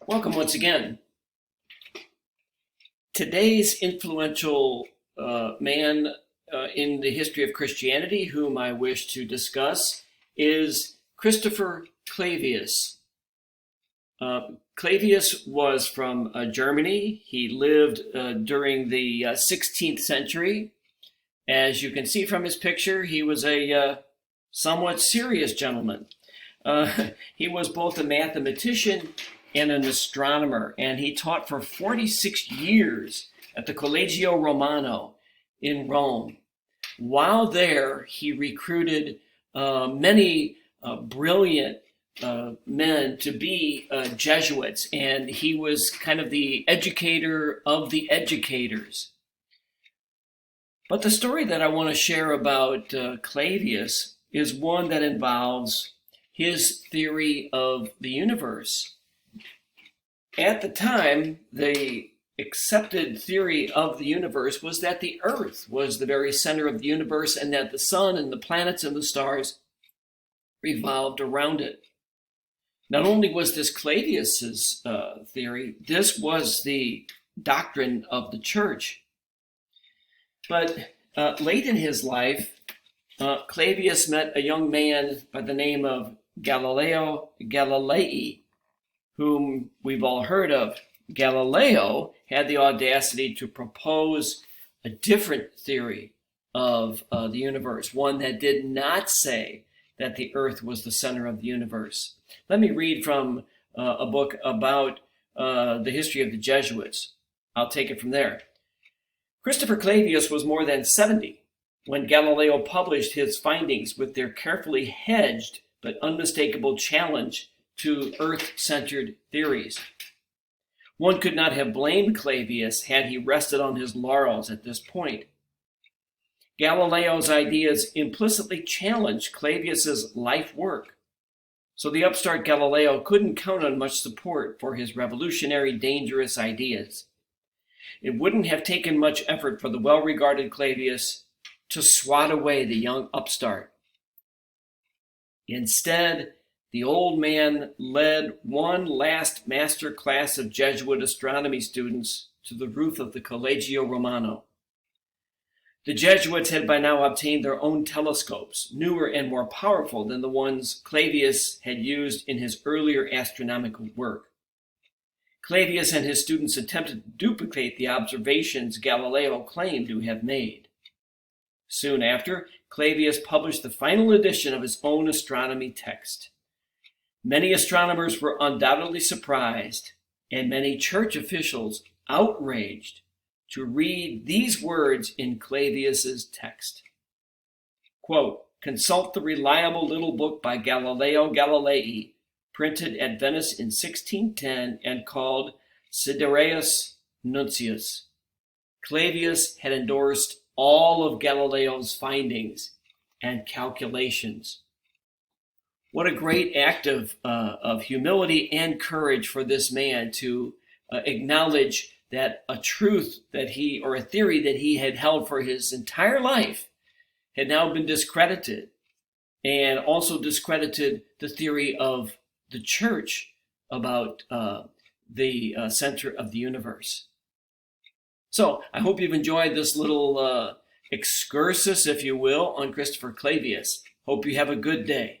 Welcome once again. Today's influential man in the history of Christianity, whom I wish to discuss, is Christopher Clavius. Clavius was from Germany. He lived during the 16th century. As you can see from his picture, he was a somewhat serious gentleman. He was both a mathematician and an astronomer, and he taught for 46 years at the Collegio Romano in Rome. While there, he recruited many brilliant men to be Jesuits, and he was kind of the educator of the educators. But the story that I want to share about Clavius is one that involves his theory of the universe. At the time, the accepted theory of the universe was that the Earth was the very center of the universe and that the sun and the planets and the stars revolved around it. Not only was this Clavius's theory, this was the doctrine of the church. But late in his life, Clavius met a young man by the name of Galileo Galilei, whom we've all heard of. Galileo had the audacity to propose a different theory of the universe, one that did not say that the Earth was the center of the universe. Let me read from a book about the history of the Jesuits. I'll take it from there. Christopher Clavius was more than 70 when Galileo published his findings with their carefully hedged but unmistakable challenge to Earth-centered theories. One could not have blamed Clavius had he rested on his laurels at this point. Galileo's ideas implicitly challenged Clavius's life work, so the upstart Galileo couldn't count on much support for his revolutionary, dangerous ideas. It wouldn't have taken much effort for the well-regarded Clavius to swat away the young upstart. Instead, the old man led one last master class of Jesuit astronomy students to the roof of the Collegio Romano. The Jesuits had by now obtained their own telescopes, newer and more powerful than the ones Clavius had used in his earlier astronomical work. Clavius and his students attempted to duplicate the observations Galileo claimed to have made. Soon after, Clavius published the final edition of his own astronomy text. Many astronomers were undoubtedly surprised, and many church officials outraged, to read these words in Clavius's text. Quote, "Consult the reliable little book by Galileo Galilei, printed at Venice in 1610 and called Sidereus Nuncius. Clavius had endorsed all of Galileo's findings and calculations." What a great act of humility and courage for this man to acknowledge that a truth that he, or a theory that he had held for his entire life, had now been discredited, and also discredited the theory of the church about the center of the universe. So I hope you've enjoyed this little excursus, if you will, on Christopher Clavius. Hope you have a good day.